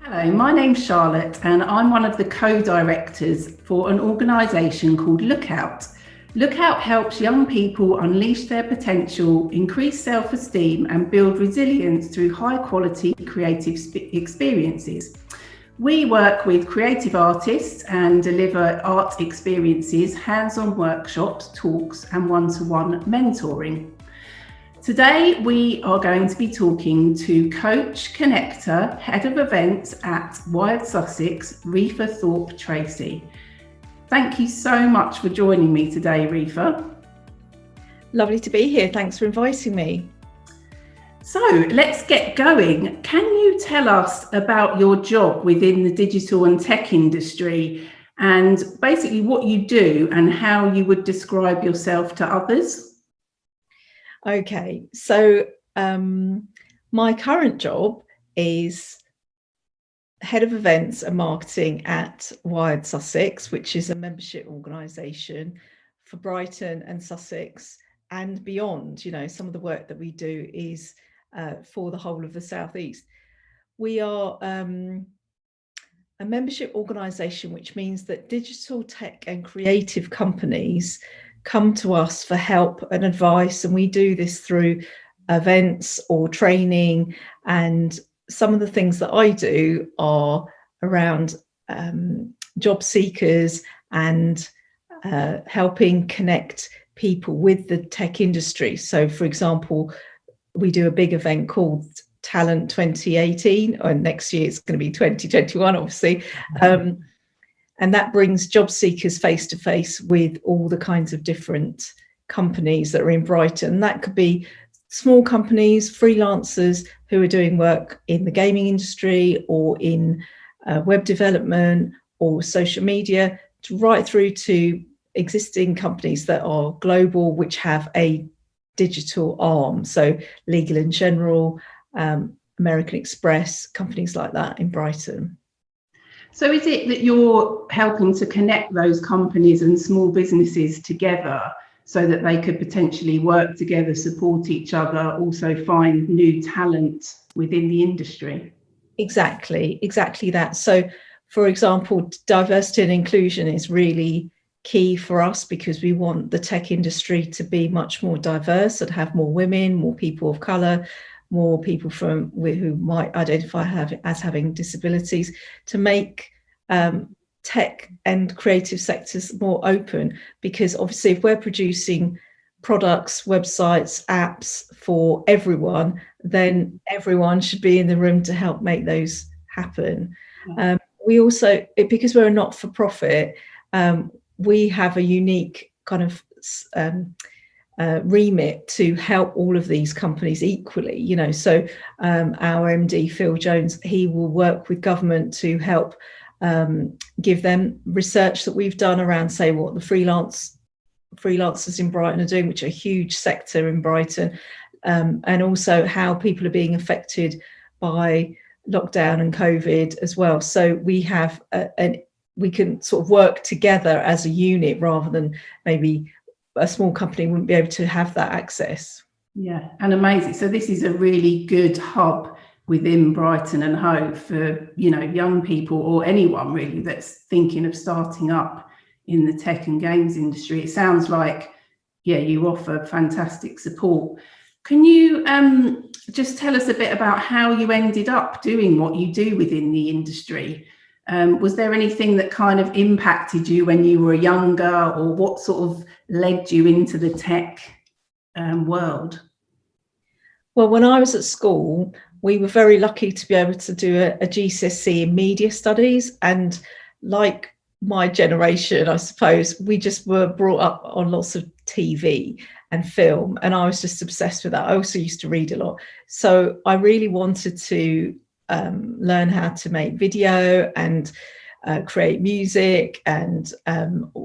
Hello, my name's Charlotte and I'm one of the co-directors for an organisation called Lookout. Lookout helps young people unleash their potential, increase self-esteem and build resilience through high-quality creative experiences. We work with creative artists and deliver art experiences, hands-on workshops, talks and one-to-one mentoring. Today, we are going to be talking to Coach Connector, Head of Events at Wired Sussex, Rifa Thorpe Tracey. Thank you so much for joining me today, Rifa. Lovely to be here. Thanks for inviting me. So let's get going. Can you tell us about your job within the digital and tech industry and basically what you do and how you would describe yourself to others? Okay, so my current job is Head of Events and Marketing at Wired Sussex, which is a membership organisation for Brighton and Sussex and beyond. You know, some of the work that we do is for the whole of the South East. We are a membership organisation, which means that digital tech and creative companies come to us for help and advice, and we do this through events or training. And some of the things that I do are around job seekers and helping connect people with the tech industry. So for example, we do a big event called Talent 2018, or next year it's going to be 2021 obviously. And that brings job seekers face to face with all the kinds of different companies that are in Brighton. That could be small companies, freelancers who are doing work in the gaming industry or in web development or social media, right through to existing companies that are global, which have a digital arm. So Legal & General, American Express, companies like that in Brighton. So is it that you're helping to connect those companies and small businesses together so that they could potentially work together, support each other, also find new talent within the industry? Exactly that. So, for example, diversity and inclusion is really key for us because we want the tech industry to be much more diverse and have more women, more people of colour, more people who might identify as having disabilities, to make tech and creative sectors more open. Because obviously if we're producing products, websites, apps for everyone, then everyone should be in the room to help make those happen. We also, because we're a not-for-profit, we have a unique kind of remit to help all of these companies equally, you know. So our MD Phil Jones, he will work with government to help give them research that we've done around, say, what the freelancers in Brighton are doing, which are a huge sector in Brighton, and also how people are being affected by lockdown and COVID as well. So we have we can sort of work together as a unit rather than maybe a small company wouldn't be able to have that access. Yeah, and amazing. So this is a really good hub within Brighton and Hove for, you know, young people or anyone really that's thinking of starting up in the tech and games industry. It sounds like, yeah, you offer fantastic support. Can you just tell us a bit about how you ended up doing what you do within the industry? Was there anything that kind of impacted you when you were younger, or what sort of led you into the tech world? Well, when I was at school, we were very lucky to be able to do a GCSE in media studies. And like my generation, I suppose, we just were brought up on lots of TV and film. And I was just obsessed with that. I also used to read a lot. So I really wanted to learn how to make video and create music, and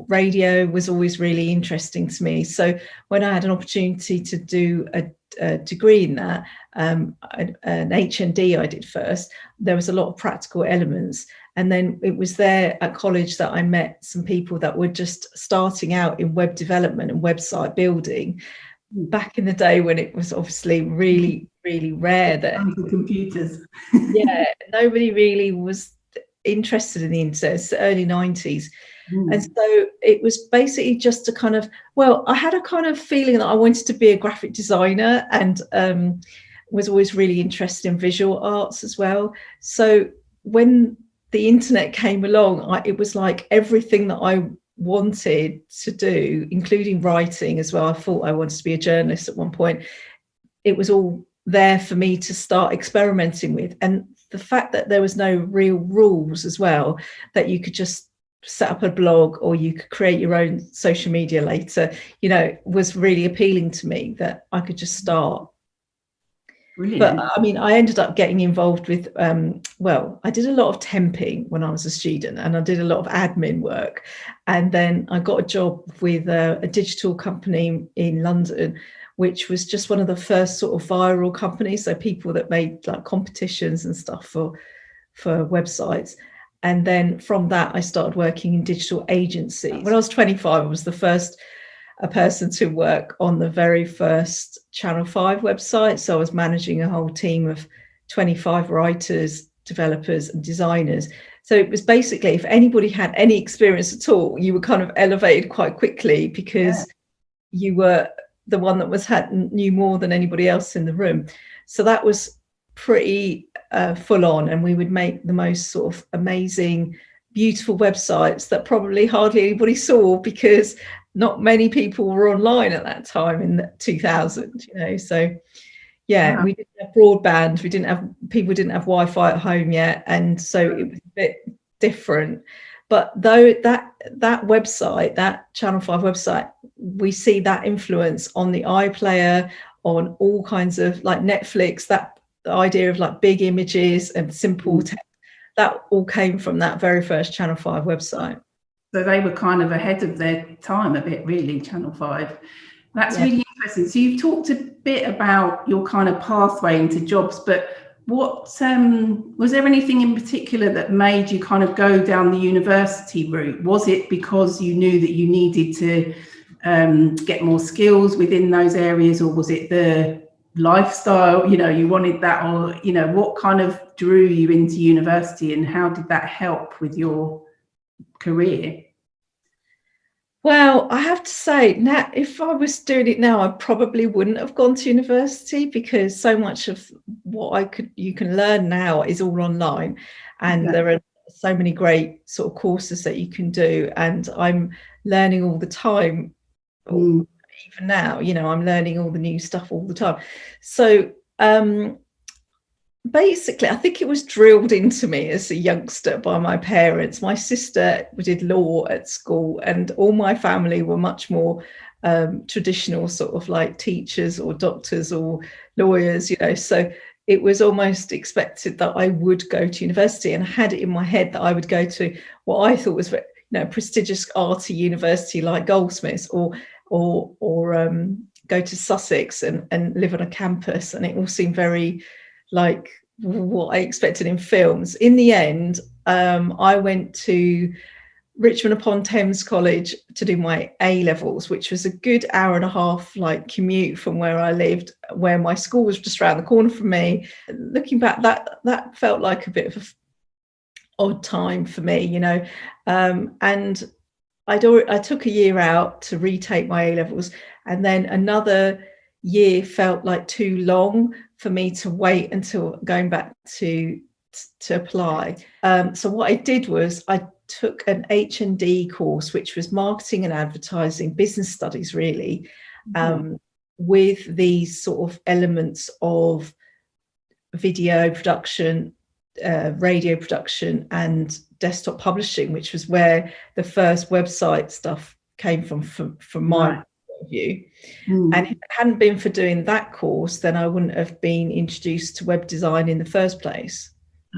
radio was always really interesting to me. So when I had an opportunity to do a degree in that, an HND I did first, there was a lot of practical elements. And then it was there at college that I met some people that were just starting out in web development and website building. back in the day when it was obviously really, really rare that computers. yeah, nobody really was interested in the internet. It's the early 90s. And so it was basically just to kind of, well, I had a kind of feeling that I wanted to be a graphic designer, and was always really interested in visual arts as well. So when the internet came along, it was like everything that I wanted to do, including writing as well. I thought I wanted to be a journalist at one point. It was all there for me to start experimenting with. And the fact that there was no real rules as well, that you could just set up a blog or you could create your own social media later, you know, was really appealing to me, that I could just start. Brilliant. But I mean, I ended up getting involved with, well, I did a lot of temping when I was a student, and I did a lot of admin work. And then I got a job with a digital company in London, which was just one of the first sort of viral companies. So people that made like competitions and stuff for websites. And then from that, I started working in digital agencies. When I was 25, I was the first person to work on the very first Channel 5 website. So I was managing a whole team of 25 writers, developers and designers. So it was basically, if anybody had any experience at all, you were kind of elevated quite quickly, because you were the one that knew more than anybody else in the room. So that was pretty full on, and we would make the most sort of amazing, beautiful websites that probably hardly anybody saw, because not many people were online at that time in 2000, you know. So yeah, we didn't have broadband, people didn't have Wi-Fi at home yet, and so it was a bit different. But though that website, that Channel 5 website, we see that influence on the iPlayer, on all kinds of like Netflix, that the idea of like big images and simple text, that all came from that very first Channel 5 website. So they were kind of ahead of their time a bit, really, Channel 5. That's really interesting. So you've talked a bit about your kind of pathway into jobs, but what was there anything in particular that made you kind of go down the university route? Was it because you knew that you needed to get more skills within those areas, or was it the lifestyle, you know, you wanted that, or, you know, what kind of drew you into university, and how did that help with your career? Well, I have to say, now, if I was doing it now, I probably wouldn't have gone to university, because so much of what you can learn now is all online, and there are so many great sort of courses that you can do, and I'm learning all the time. Even now, you know, I'm learning all the new stuff all the time. So basically, I think it was drilled into me as a youngster by my parents. My sister did law at school, and all my family were much more traditional, sort of like teachers or doctors or lawyers, you know. So it was almost expected that I would go to university, and I had it in my head that I would go to what I thought was, you know, prestigious arty university like Goldsmiths, or go to Sussex and live on a campus. And it all seemed very like what I expected in films. In the end, I went to Richmond upon Thames College to do my A levels, which was a good hour and a half like commute from where I lived, where my school was just around the corner from me. Looking back, that felt like a bit of an odd time for me, you know. And I took a year out to retake my A levels, and then another year felt like too long for me to wait until going back to apply. So what I did was I took an H&D course, which was marketing and advertising, business studies, really, with these sort of elements of video production, radio production, and desktop publishing, which was where the first website stuff came from my point of view. And if it hadn't been for doing that course, then I wouldn't have been introduced to web design in the first place.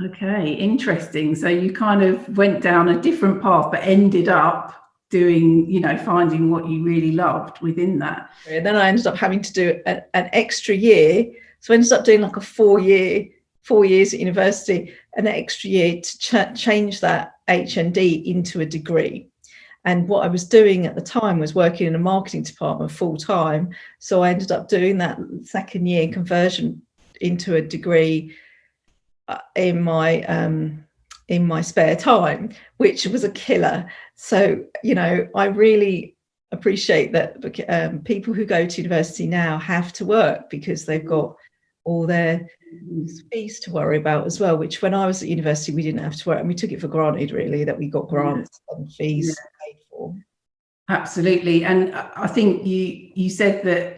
Okay, interesting. So you kind of went down a different path, but ended up doing, you know, finding what you really loved within that. And then I ended up having to do an extra year. So I ended up doing like a 4 years at university, an extra year to change that H&D into a degree. And what I was doing at the time was working in a marketing department full time. So I ended up doing that second year conversion into a degree in my spare time, which was a killer. So, I really appreciate that people who go to university now have to work because they've got all their fees to worry about as well, which when I was at university, we didn't have to work, and we took it for granted, really, that we got grants and fees paid for. Absolutely. And I think you said that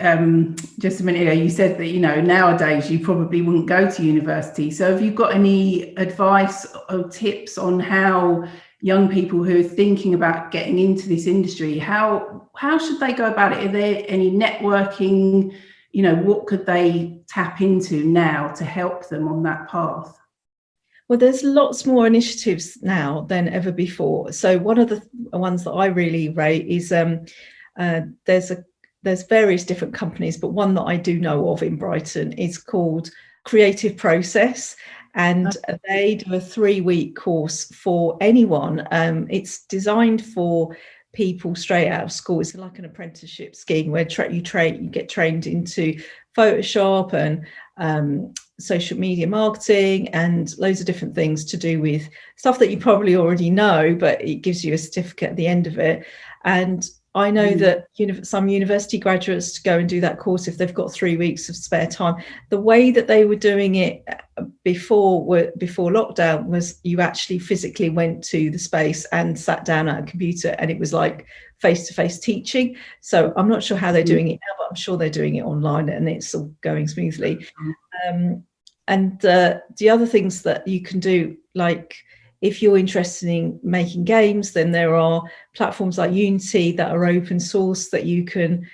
just a minute ago, you said that, nowadays you probably wouldn't go to university. So have you got any advice or tips on how young people who are thinking about getting into this industry, how should they go about it? Are there any networking, what could they tap into now to help them on that path? Well, there's lots more initiatives now than ever before. So one of the ones that I really rate is there's various different companies, but one that I do know of in Brighton is called Creative Process, and they do a 3-week course for anyone. It's designed for people straight out of school. It's like an apprenticeship scheme where you get trained into Photoshop and social media marketing and loads of different things to do with stuff that you probably already know, but it gives you a certificate at the end of it. And I know that some university graduates go and do that course if they've got 3 weeks of spare time. The way that they were doing it before lockdown was you actually physically went to the space and sat down at a computer, and it was like face-to-face teaching. So I'm not sure how they're doing it now, but I'm sure they're doing it online and it's all going smoothly. And the other things that you can do, like if you're interested in making games, then there are platforms like Unity that are open source that you can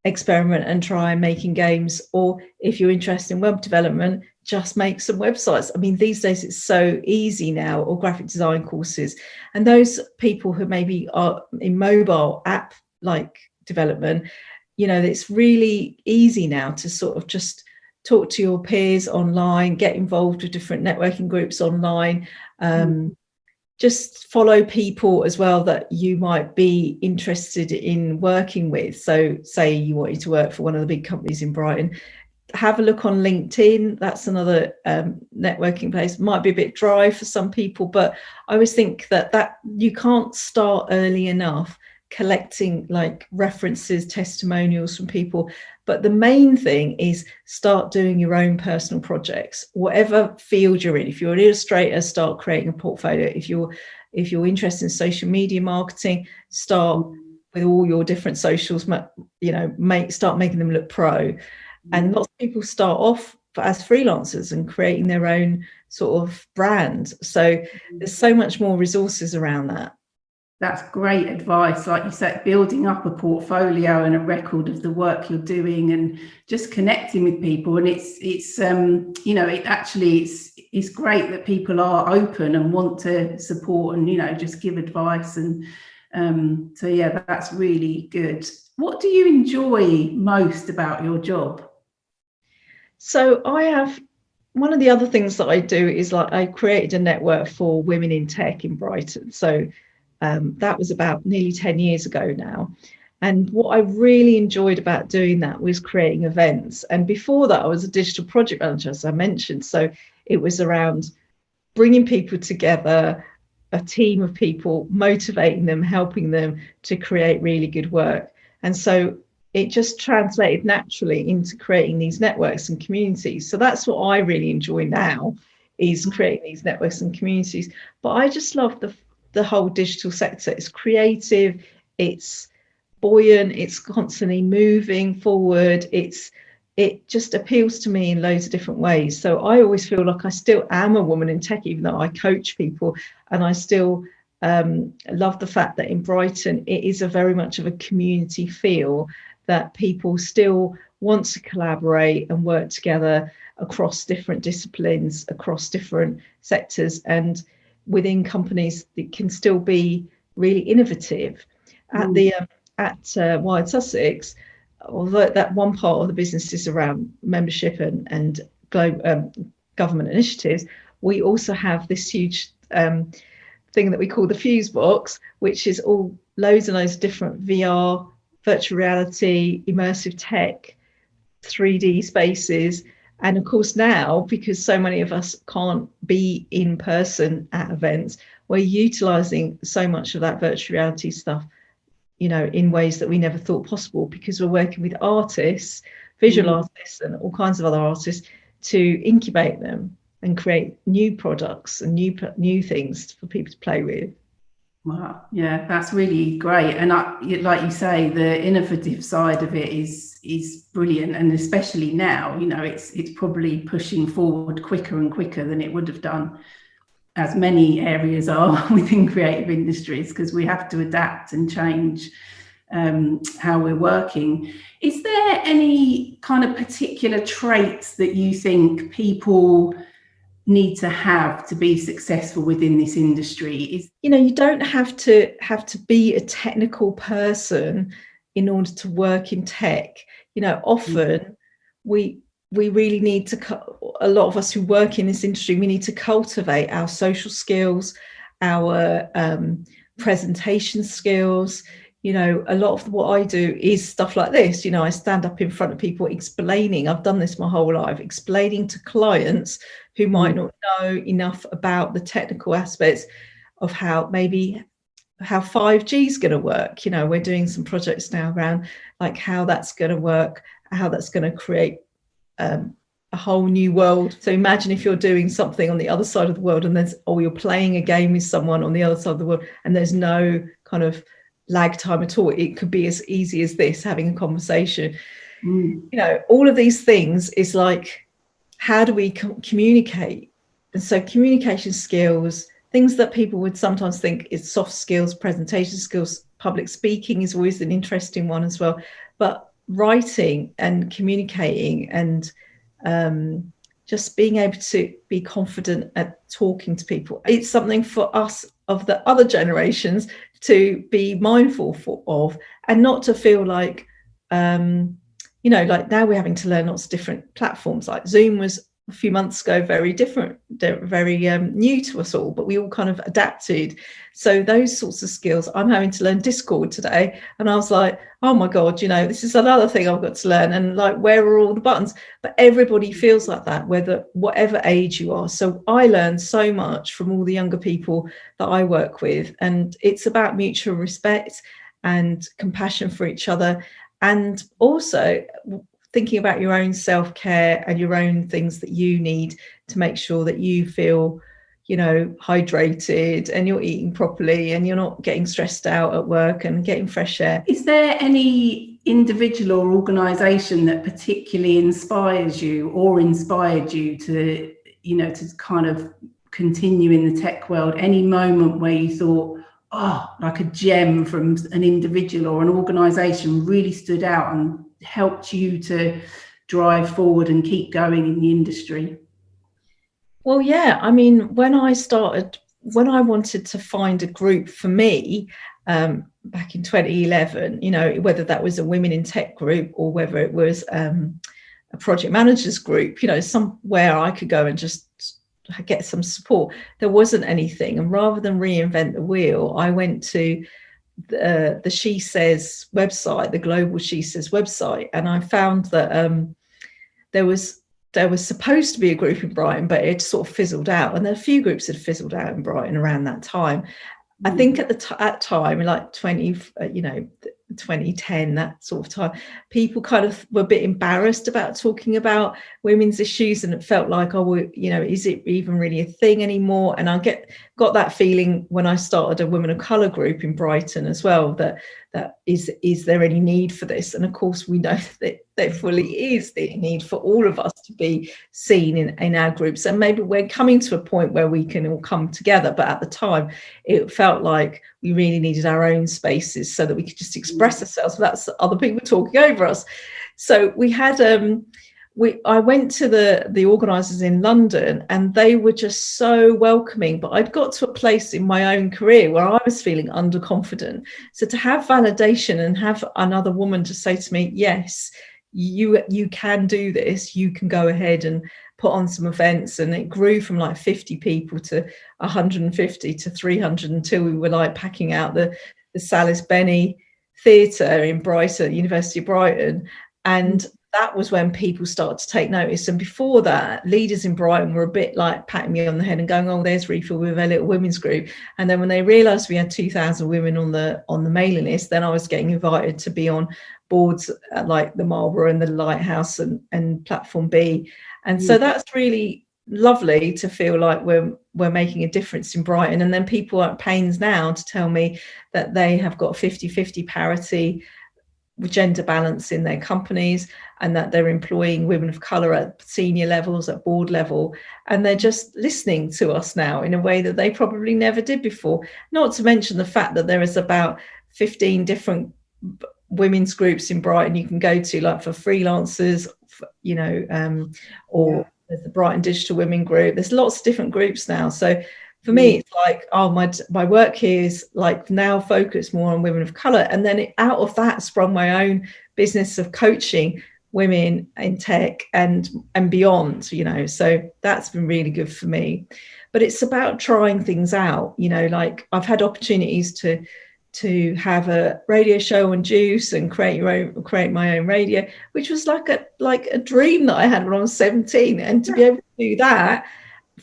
experiment and try making games. Or if you're interested in web development, just make some websites. I mean, these days it's so easy now, or graphic design courses. And those people who maybe are in mobile app like development, it's really easy now to sort of just talk to your peers online, get involved with different networking groups online, just follow people as well that you might be interested in working with. So say you wanted to work for one of the big companies in Brighton, have a look on LinkedIn. That's another networking place. Might be a bit dry for some people, but I always think that you can't start early enough collecting like references, testimonials from people. But the main thing is start doing your own personal projects, whatever field you're in. If you're an illustrator, start creating a portfolio. If you're interested in social media marketing, start with all your different socials, start making them look pro. And lots of people start off as freelancers and creating their own sort of brand. So there's so much more resources around that. That's great advice. Like you said, building up a portfolio and a record of the work you're doing and just connecting with people. And it's great that people are open and want to support and, just give advice. And that's really good. What do you enjoy most about your job? So one of the other things that I do is I created a network for women in tech in Brighton. So that was about nearly 10 years ago now. And what I really enjoyed about doing that was creating events. And before that, I was a digital project manager, as I mentioned. So it was around bringing people together, a team of people, motivating them, helping them to create really good work. And so it just translated naturally into creating these networks and communities. So that's what I really enjoy now, is creating these networks and communities. But I just love the whole digital sector. It's creative, it's buoyant, it's constantly moving forward. It just appeals to me in loads of different ways. So I always feel like I still am a woman in tech, even though I coach people, and I still love the fact that in Brighton it is a very much of a community feel, that people still want to collaborate and work together across different disciplines, across different sectors, and within companies that can still be really innovative. At Wired Sussex, although that one part of the business is around membership and global government initiatives, we also have this huge thing that we call the Fuse Box, which is all loads and loads of different VR, virtual reality, immersive tech, 3D spaces. And of course now, because so many of us can't be in person at events, we're utilizing so much of that virtual reality stuff, you know, in ways that we never thought possible, because we're working with artists, visual artists and all kinds of other artists to incubate them and create new products and new things for people to play with. Wow, yeah, that's really great. And like you say, the innovative side of it is brilliant, and especially now, you know, it's probably pushing forward quicker and quicker than it would have done, as many areas are within creative industries, because we have to adapt and change how we're working. Is there any kind of particular traits that you think people need to have to be successful within this industry? You know, you don't have to be a technical person in order to work in tech. You know, often we really need to, a lot of us who work in this industry, we need to cultivate our social skills, our presentation skills. You know, a lot of what I do is stuff like this. You know, I stand up in front of people explaining, I've done this my whole life, explaining to clients who might not know enough about the technical aspects of how 5G is going to work. You know, we're doing some projects now around like how that's going to work, how that's going to create a whole new world. So imagine if you're doing something on the other side of the world and you're playing a game with someone on the other side of the world and there's no kind of lag time at all. It could be as easy as this, having a conversation. You know, all of these things is like, how do we communicate? And so communication skills, things that people would sometimes think is soft skills, presentation skills, public speaking is always an interesting one as well. But writing and communicating and just being able to be confident at talking to people, it's something for us of the other generations to be mindful of, and not to feel like, you know, like now we're having to learn lots of different platforms. Like Zoom was a few months ago very different, very new to us all, but we all kind of adapted. So those sorts of skills, I'm having to learn Discord today, and I was like, oh my god, you know, this is another thing I've got to learn, and like, where are all the buttons? But everybody feels like that, whatever age you are. So I learned so much from all the younger people that I work with, and it's about mutual respect and compassion for each other, and also thinking about your own self-care and your own things that you need to make sure that you feel, you know, hydrated and you're eating properly and you're not getting stressed out at work and getting fresh air. Is there any individual or organisation that particularly inspires you or inspired you to, you know, to kind of continue in the tech world? Any moment where you thought, oh, like a gem from an individual or an organisation really stood out and helped you to drive forward and keep going in the industry? Well, yeah, I mean, when I wanted to find a group for me back in 2011, you know, whether that was a women in tech group or whether it was a project managers group, you know, somewhere I could go and just get some support, there wasn't anything. And rather than reinvent the wheel, I went to the She Says website, the global She Says website, and I found that there was supposed to be a group in Brighton, but it sort of fizzled out, and a few groups had fizzled out in Brighton around that time. I think at the time, like 2010, that sort of time, people kind of were a bit embarrassed about talking about women's issues, and it felt like, oh, well, you know, is it even really a thing anymore? And I got that feeling when I started a women of colour group in Brighton as well, that is there any need for this? And of course we know that there fully is the need for all of us to be seen in our groups, and maybe we're coming to a point where we can all come together, but at the time it felt like we really needed our own spaces so that we could just express ourselves without other people talking over us. So we had I went to the organisers in London, and they were just so welcoming, but I'd got to a place in my own career where I was feeling underconfident. So to have validation and have another woman to say to me, yes, you can do this, you can go ahead and put on some events. And it grew from like 50 people to 150 to 300 until we were like packing out the Salis Benny Theatre in Brighton, University of Brighton. And that was when people started to take notice. And before that, leaders in Brighton were a bit like patting me on the head and going, oh, there's Rifa with a little women's group. And then when they realised we had 2,000 women on the mailing list, then I was getting invited to be on boards like the Marlborough and the Lighthouse and Platform B. And so that's really lovely to feel like we're making a difference in Brighton. And then people are at pains now to tell me that they have got 50-50 parity, gender balance in their companies, and that they're employing women of colour at senior levels, at board level, and they're just listening to us now in a way that they probably never did before. Not to mention the fact that there is about 15 different women's groups in Brighton you can go to, like for freelancers, you know, or there's the Brighton Digital Women group. There's lots of different groups now. So for me, it's like, oh, my work here is like now focused more on women of colour. And then out of that sprung my own business of coaching women in tech and beyond, you know. So that's been really good for me. But it's about trying things out, you know, like I've had opportunities to have a radio show on Juice and create my own radio, which was like a dream that I had when I was 17. And to be able to do that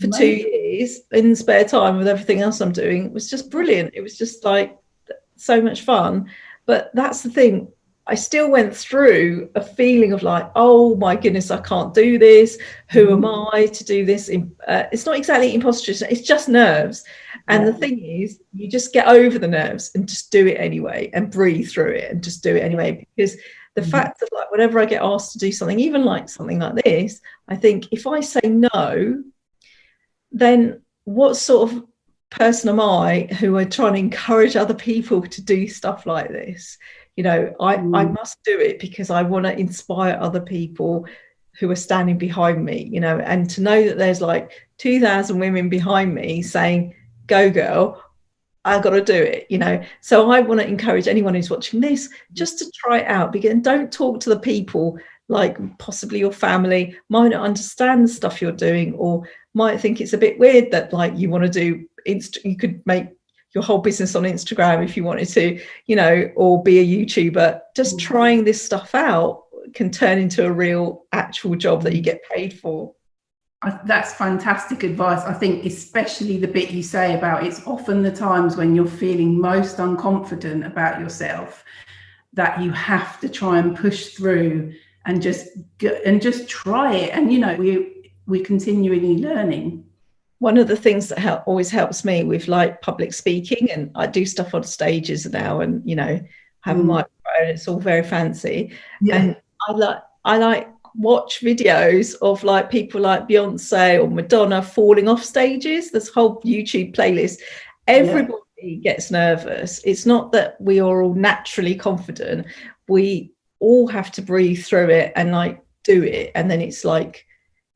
for 2 years in spare time with everything else I'm doing was just brilliant. It was just like so much fun. But that's the thing, I still went through a feeling of like, oh my goodness, I can't do this. Who am I to do this? It's not exactly imposter syndrome, it's just nerves. And the thing is, you just get over the nerves and just do it anyway and breathe through it and just do it anyway. Because the fact that like whenever I get asked to do something, even like something like this, I think if I say no, then what sort of person am I who are trying to encourage other people to do stuff like this? You know, I must do it because I want to inspire other people who are standing behind me, you know, and to know that there's like 2,000 women behind me saying, go girl, I got to do it, you know. So I want to encourage anyone who's watching this just to try it out. And don't talk to the people like possibly your family might not understand the stuff you're doing, or might think it's a bit weird that like you want to do you could make your whole business on Instagram if you wanted to, you know, or be a YouTuber. Just trying this stuff out can turn into a real actual job that you get paid for. That's fantastic advice. I think especially the bit you say about it's often the times when you're feeling most unconfident about yourself that you have to try and push through and just try it. And, you know, we're continually learning. One of the things that always helps me with like public speaking, and I do stuff on stages now, and you know, have a microphone. It's all very fancy, and I like watch videos of like people like Beyonce or Madonna falling off stages. This whole YouTube playlist. Everybody gets nervous. It's not that we are all naturally confident. We all have to breathe through it and like do it, and then it's like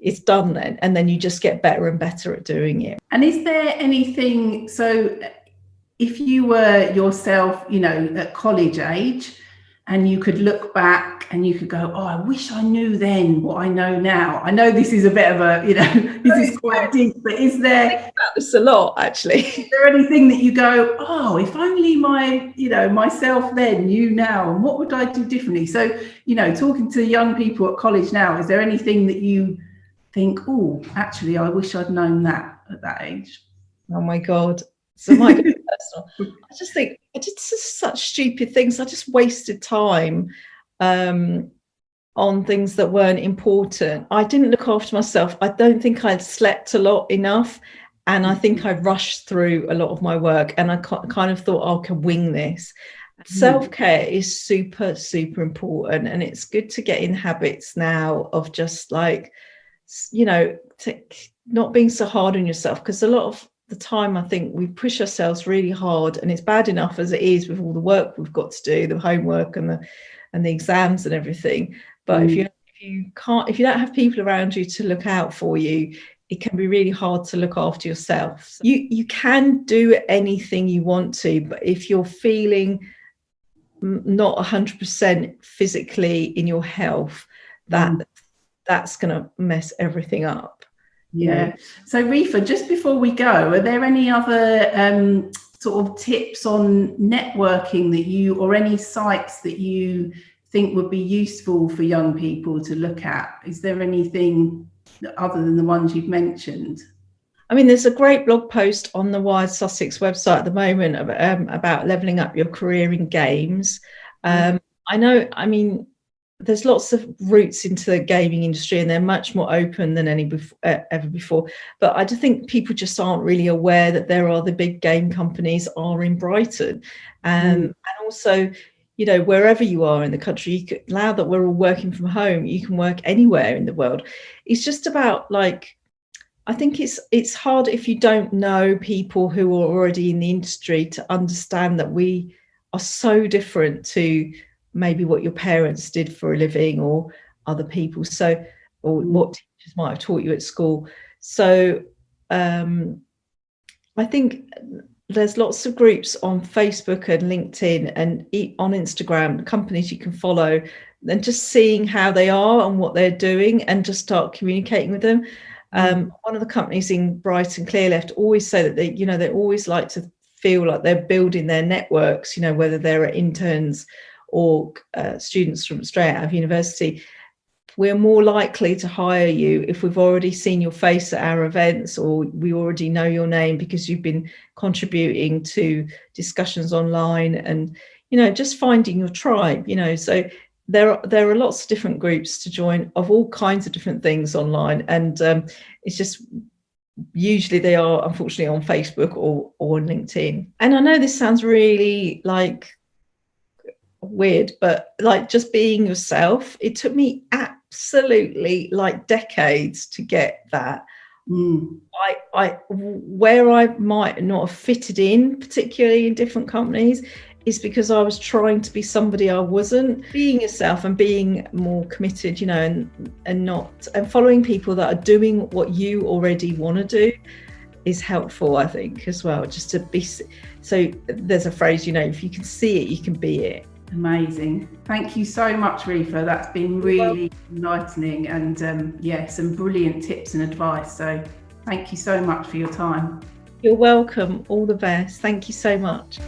it's done then, and then you just get better and better at doing it. And is there anything, so if you were yourself, you know, at college age, and you could look back and you could go, oh, I wish I knew then what I know now. I know this is a bit of a, you know, this is quite deep, but is there, I think about this a lot actually. Is there anything that you go, oh, if only myself then knew now, and what would I do differently? So, you know, talking to young people at college now, is there anything that you think, oh, actually, I wish I'd known that at that age? Oh my God. So my personal, I just think I did such stupid things. I just wasted time on things that weren't important. I didn't look after myself. I don't think I'd slept a lot enough. And I think I rushed through a lot of my work, and I kind of thought, oh, I can wing this. Self-care is super, super important. And it's good to get in habits now of just like, you know, not being so hard on yourself, because a lot of the time I think we push ourselves really hard, and it's bad enough as it is with all the work we've got to do, the homework and the exams and everything. But if you don't have people around you to look out for you, it can be really hard to look after yourself. So you can do anything you want to, but if you're feeling not 100% physically in your health, that's going to mess everything up. Yeah. So Rifa, just before we go, are there any other sort of tips on networking that you, or any sites that you think would be useful for young people to look at? Is there anything other than the ones you've mentioned? I mean, there's a great blog post on the Wired Sussex website at the moment about levelling up your career in games. I know, I mean, there's lots of routes into the gaming industry, and they're much more open than ever before. But I just think people just aren't really aware that there are the big game companies are in Brighton. And also, you know, wherever you are in the country, now that we're all working from home, you can work anywhere in the world. It's just about, like, I think it's hard if you don't know people who are already in the industry to understand that we are so different to maybe what your parents did for a living, or other people, so, or what teachers might have taught you at school. So I think there's lots of groups on Facebook and LinkedIn and on Instagram, companies you can follow, and just seeing how they are and what they're doing, and just start communicating with them. One of the companies in Brighton, Clearleft, always say that they, you know, they always like to feel like they're building their networks, you know, whether they're interns or students from straight out of university. We're more likely to hire you if we've already seen your face at our events, or we already know your name because you've been contributing to discussions online, and, you know, just finding your tribe, you know. So there are lots of different groups to join of all kinds of different things online, and it's just, usually they are unfortunately on Facebook or on LinkedIn. And I know this sounds really like weird, but like, just being yourself, it took me absolutely like decades to get that. I where I might not have fitted in particularly in different companies is because I was trying to be somebody I wasn't. Being yourself and being more committed, you know, and following people that are doing what you already want to do is helpful, I think, as well. Just to be, so there's a phrase, you know, if you can see it, you can be it. Amazing. Thank you so much, Rifa. That's been really enlightening, and some brilliant tips and advice. So thank you so much for your time. You're welcome. All the best. Thank you so much.